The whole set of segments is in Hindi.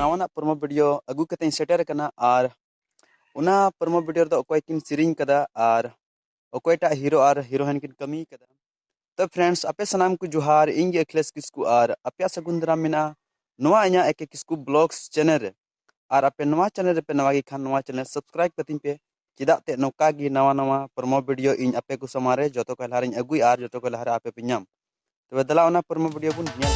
नवा प्रोमो वीडियो अगू कते सेटर करना और उना प्रोमो वीडियो दो अकोय किन सिरिंग कदा और अकोयटा हीरो और हीरोइन किन कमी कदा। तो फ्रेंड्स आपे सनाम को जोहार इंग अखिलेश किस्कू और आपे सगुंदरा मिना नवा इना एक किस्कू ब्लॉग्स चैनल और आपे नवा चैनल पे नवा खान नवा चैनल सब्सक्राइब कतिन पे चिदाते नौका गी नवा नवा प्रोमो वीडियो इन आपे को समारे जतो को लहारिन अगुई और जतो को लहारा आपे पे नाम तो दला उना प्रोमो वीडियो बुन नेल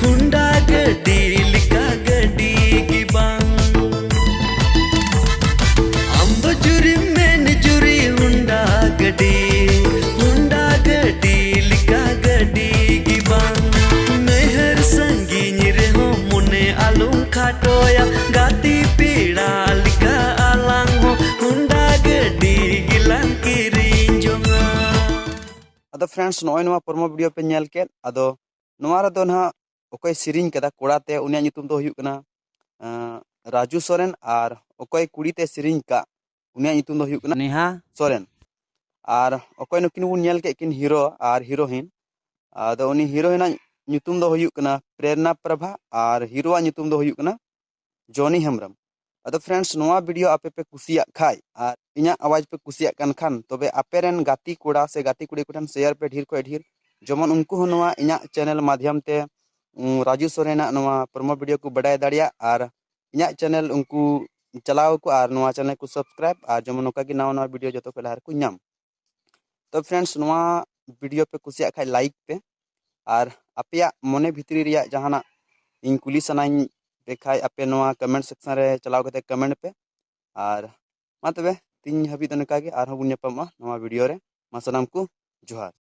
हुंडा गड्डी लिका गड्डी की बांग हम तो जुरी में जुरी हुंडा गड्डी लिका गड्डी की बांग नहर संगी निरे हो मुने आलूम खाटोया गाती पीड़ा लिका आलांग हो हुंडा गड्डी गिलान की रिंजोंगा। अदो फ्रेंड्स नोय नवा प्रोमो वीडियो पे नेल के अदो नवारा दो ना ओकोय सिरिंग कदा कोड़ाते उनिया नितुम दो हुयुक कना राजू सोरेन और ओकोय कुड़ीते सिरिंग का उनिया नितुम दो हुयुक कना नेहा सोरेन और ओकोय नुकिन बुन नेल के किन हीरो और हीरोइन आदो उनी हीरोइना नितुम दो हुयुक कना प्रेरणा प्रभा और हीरोआ नितुम दो हुयुक कना जॉनी हेमब्रम। अदो फ्रेंड्स नवा वीडियो आपे पे कुसिया खाय और इना आवाज पे कुसिया कन खान तबे आपेरेन गाती कोड़ा से गाती कुड़ी कोठन शेयर पे ढेर को ढेर जमन उनको नवा इना चैनल माध्यम ते राजू सोरेना नवा प्रोमो वीडियो को बड़ाय दाड़िया और इना चैनल उनको चलाव को और नवा चैनल को सब्सक्राइब और जमन नोका की नवा नवा वीडियो जतो को लहर को नाम। तो फ्रेंड्स नवा वीडियो पे कुसिया खाय लाइक पे और आपया मने भितरी रिया जहाना इन कुली सनाइन पे खाय आपे नवा कमेंट सेक्शन रे चलाव कते कमेंट पे और मा तबे तीन हबी दनका के और हबुन नपमा नवा वीडियो रे मा सनाम को जोहार।